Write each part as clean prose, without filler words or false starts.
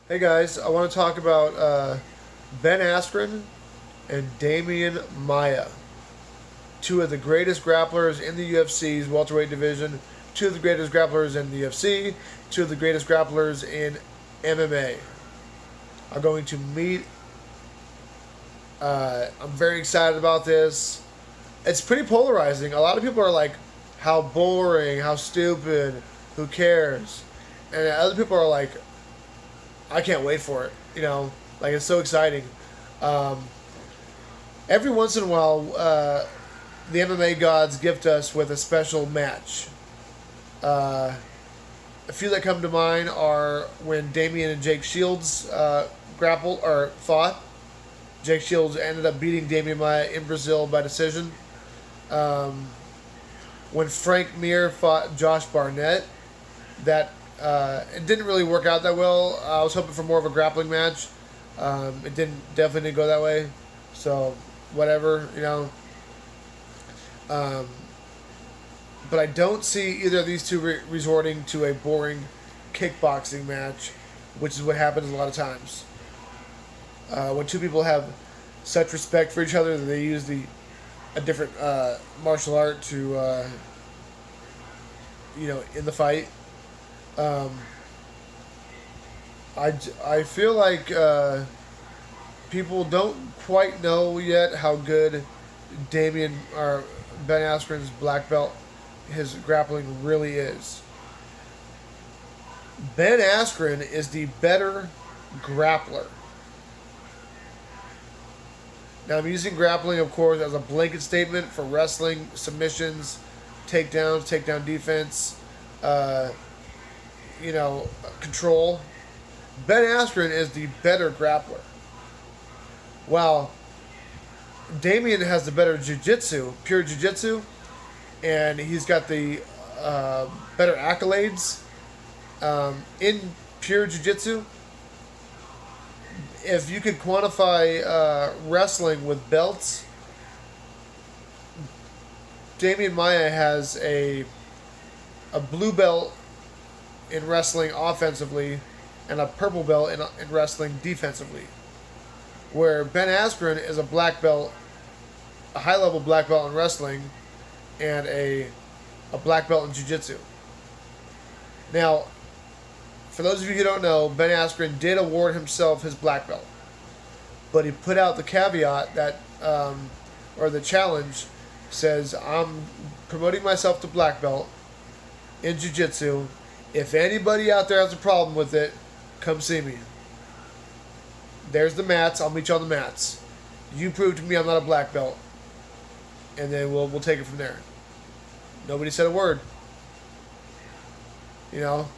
Hey guys, I want to talk about Ben Askren and Damian Maia, two of the greatest grapplers in the UFC's welterweight division, two of the greatest grapplers in the UFC, two of the greatest grapplers in MMA are going to meet. I'm very excited about this. It's pretty polarizing. A lot of people are like, how boring, how stupid, who cares? And other people are like, I can't wait for it. Like it's so exciting. Um, every once in a while, the MMA gods gift us with a special match. Uh, a few that come to mind are when Damian and Jake Shields grappled or fought. Jake Shields ended up beating Damian Maia in Brazil by decision. Um, when Frank Mir fought Josh Barnett, that it didn't really work out that well. I was hoping for more of a grappling match. It definitely didn't go that way. So whatever. Um, but I don't see either of these two resorting to a boring kickboxing match, which is what happens a lot of times. When two people have such respect for each other that they use a different martial art to in the fight. Um, I feel like people don't quite know yet how good Damian or Ben Askren's black belt, his grappling really is. Ben Askren is the better grappler. Now I'm using grappling, of course, as a blanket statement for wrestling, submissions, takedowns, takedown defense, uh, control. Ben Askren is the better grappler. While Damian has the better jiu-jitsu, pure jiu-jitsu, and he's got the better accolades in pure jiu-jitsu. If you could quantify wrestling with belts, Damian Maia has a blue belt in wrestling offensively and a purple belt in wrestling defensively. Where Ben Askren is a black belt, a high level black belt in wrestling, and a black belt in jiu-jitsu. Now, for those of you who don't know, Ben Askren did award himself his black belt, but he put out the caveat that, or the challenge, says I'm promoting myself to black belt in jiu-jitsu. If anybody out there has a problem with it, come see me. There's the mats. I'll meet you on the mats. You prove to me I'm not a black belt, and then we'll take it from there. Nobody said a word. You know.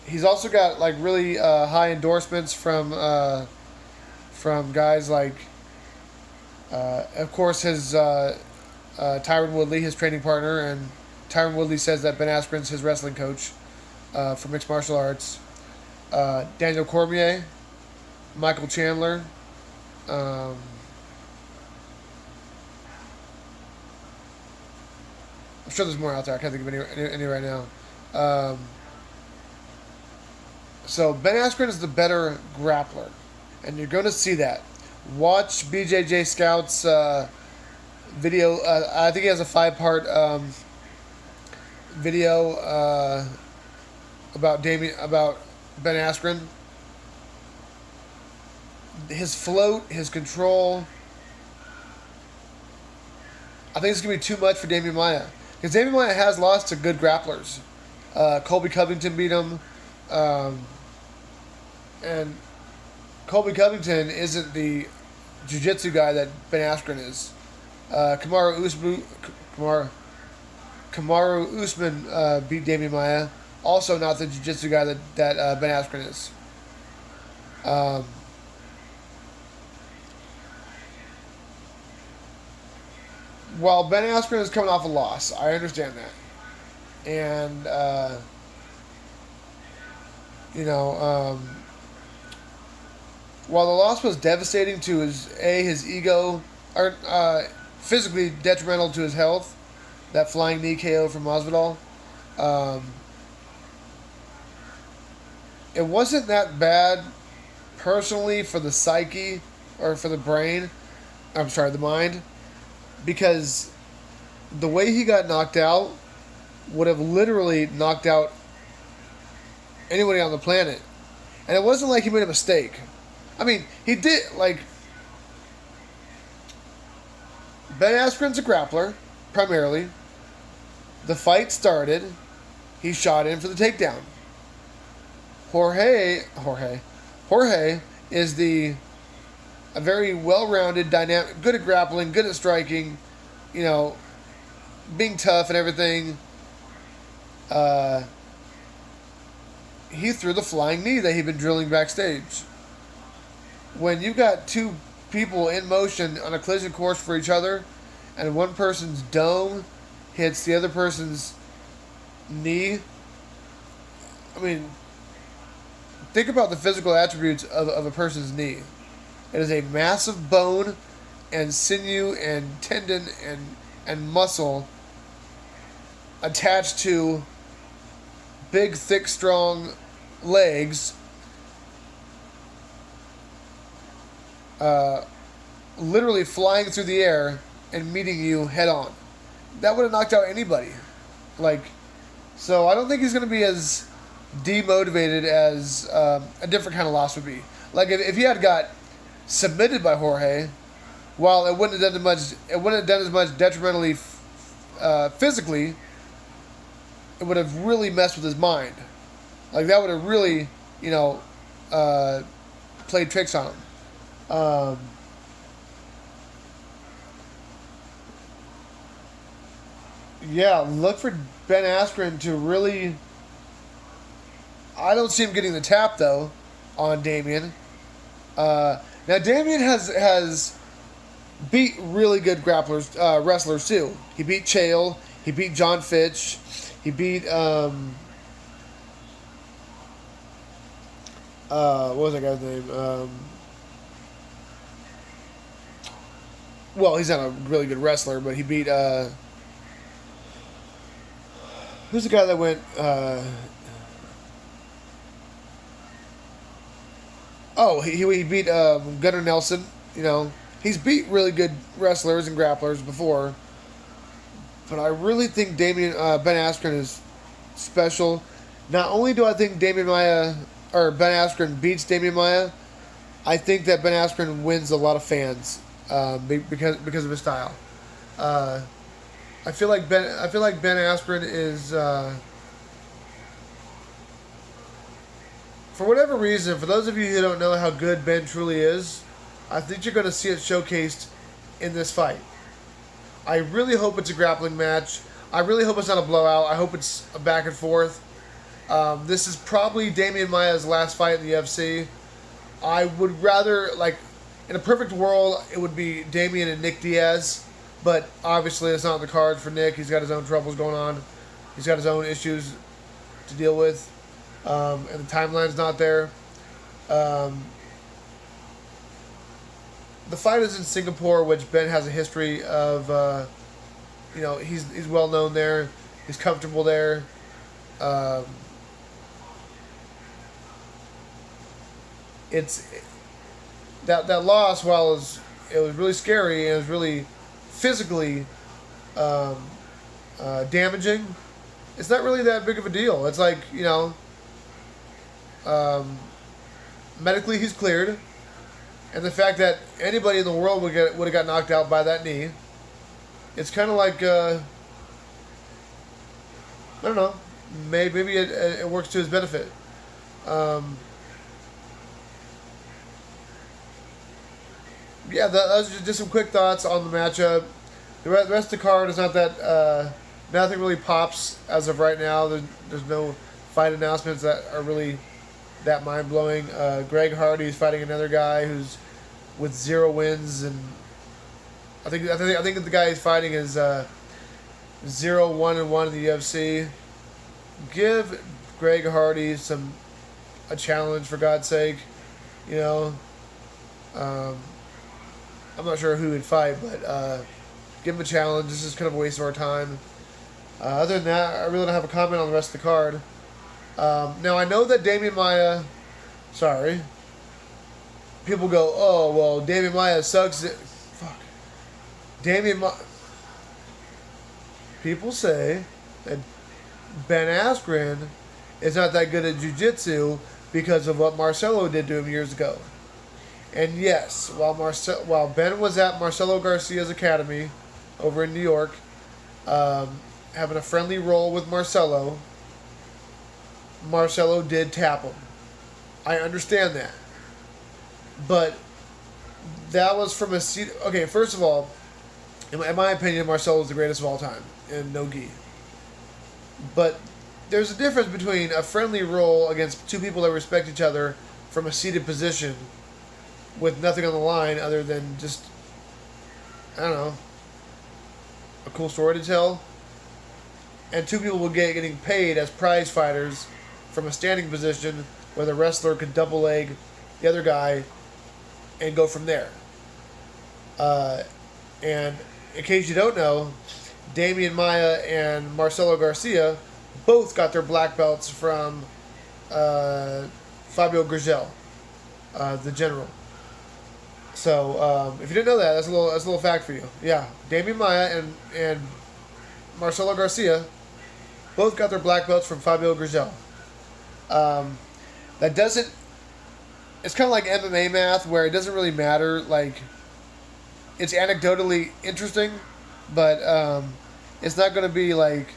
He's also got like really high endorsements from guys like, of course, his Tyron Woodley, his training partner, and Tyron Woodley says that Ben Askren's his wrestling coach for mixed martial arts. Daniel Cormier, Michael Chandler. Um, I'm sure there's more out there. I can't think of any right now. Um, so Ben Askren is the better grappler, and you're going to see that. Watch BJJ Scout's video. I think he has a 5-part video about Ben Askren. His float, his control. I think it's going to be too much for Damian Maia. Because Damian Maia has lost to good grapplers. Colby Covington beat him. And Colby Covington isn't the jiu-jitsu guy that Ben Askren is. Kamaru Usman beat Damian Maia. Also not the jiu-jitsu guy that Ben Askren is. While Ben Askren is coming off a loss, I understand that. And, while the loss was devastating to his ego, or physically detrimental to his health, that flying knee KO from Masvidal, um, it wasn't that bad personally for the psyche or for the brain. I'm sorry, the mind, because the way he got knocked out would have literally knocked out anybody on the planet. And it wasn't like he made a mistake. I mean, he did, like, Ben Askren's a grappler, primarily. The fight started. He shot in for the takedown. Jorge is a very well-rounded, dynamic, good at grappling, good at striking, you know, being tough and everything. He threw the flying knee that he'd been drilling backstage. When you've got two people in motion on a collision course for each other, and one person's dome hits the other person's knee, I mean, think about the physical attributes of a person's knee. It is a massive bone and sinew and tendon and muscle attached to big, thick, strong legs, literally flying through the air and meeting you head on. That would have knocked out anybody. So I don't think he's going to be as demotivated as a different kind of loss would be. Like if he had got submitted by Jorge, while it wouldn't have done as much detrimentally physically, it would have really messed with his mind. Like that would have really, played tricks on him. Yeah, look for Ben Askren to really. I don't see him getting the tap though on Damian. Now Damian has beat really good wrestlers too. He beat Chael. He beat John Fitch. He beat what was that guy's name? Well, he's not a really good wrestler, but he beat who's the guy that went he beat Gunnar Nelson. He's beat really good wrestlers and grapplers before. But I really think Ben Askren is special. Not only do I think Ben Askren beats Damian Maia, I think that Ben Askren wins a lot of fans because of his style. I feel like Ben Askren is for whatever reason. For those of you who don't know how good Ben truly is, I think you're going to see it showcased in this fight. I really hope it's a grappling match. I really hope it's not a blowout. I hope it's a back and forth. This is probably Damian Maia's last fight in the UFC. I would rather, in a perfect world, it would be Damian and Nick Diaz. But obviously it's not in the cards for Nick. He's got his own troubles going on. He's got his own issues to deal with. And the timeline's not there. The fight is in Singapore, which Ben has a history of. He's well known there. He's comfortable there. It's that loss. While it was really scary and it was really physically damaging, it's not really that big of a deal. It's like medically he's cleared. And the fact that anybody in the world would have got knocked out by that knee, it's kind of like, I don't know, maybe it works to his benefit. Those are just some quick thoughts on the matchup. The rest of the card is not that, nothing really pops as of right now. There's no fight announcements that are really that mind-blowing. Greg Hardy is fighting another guy who's with 0 wins, and I think the guy he's fighting is 0-1-1 in the UFC. Give Greg Hardy a challenge, for God's sake. I'm not sure who he'd fight, but give him a challenge. This is kind of a waste of our time. Other than that, I really don't have a comment on the rest of the card. Now I know that Damian Maia, sorry, people go, oh well, Damian Maia sucks. Fuck, Damian Maia. People say that Ben Askren is not that good at jiu-jitsu because of what Marcelo did to him years ago. And yes, while Ben was at Marcelo Garcia's academy over in New York, having a friendly role with Marcelo, Marcelo did tap him. I understand that. But that was from a seat. Okay, first of all, in my opinion, Marcelo is the greatest of all time in no gi. But there's a difference between a friendly roll against two people that respect each other from a seated position with nothing on the line other than just, I don't know, a cool story to tell, and two people will getting paid as prize fighters from a standing position where the wrestler could double leg the other guy and go from there. And in case you don't know, Damian Maia and Marcelo Garcia both got their black belts from Fabio Gurgel, the general. So if you didn't know that, that's a little fact for you. Yeah, Damian Maia and Marcelo Garcia both got their black belts from Fabio Gurgel. That doesn't. It's kind of like MMA math, where it doesn't really matter. Like, it's anecdotally interesting, but it's not going to be like,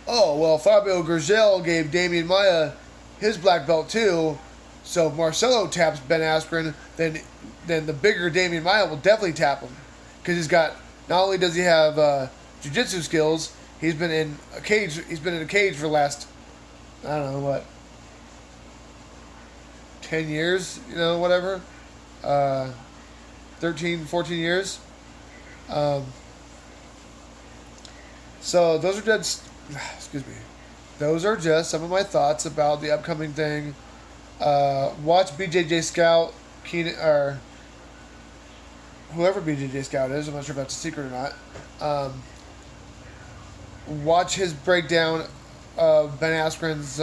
oh well, Fabio Gurgel gave Damian Maia his black belt too, so if Marcelo taps Ben Askren, then the bigger Damian Maia will definitely tap him, because he's got, not only does he have jiu-jitsu skills, he's been in a cage. He's been in a cage for the last, I don't know what, 10 years, whatever, 13, 14 years. So those are just, excuse me, those are just some of my thoughts about the upcoming thing. Watch BJJ Scout, Keenan, or whoever BJJ Scout is. I'm not sure if that's a secret or not. Watch his breakdown of Ben Askren's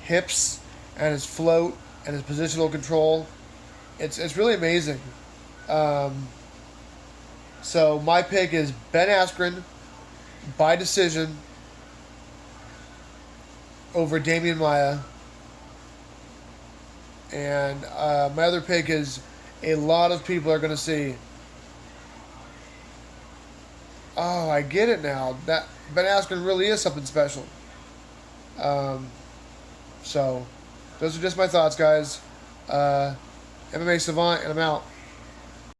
hips and his float and his positional control. It's really amazing. So my pick is Ben Askren by decision over Damian Maia. And my other pick is, a lot of people are going to see, oh, I get it now. That Ben Askren really is something special. So those are just my thoughts, guys. MMA Savant, and I'm out.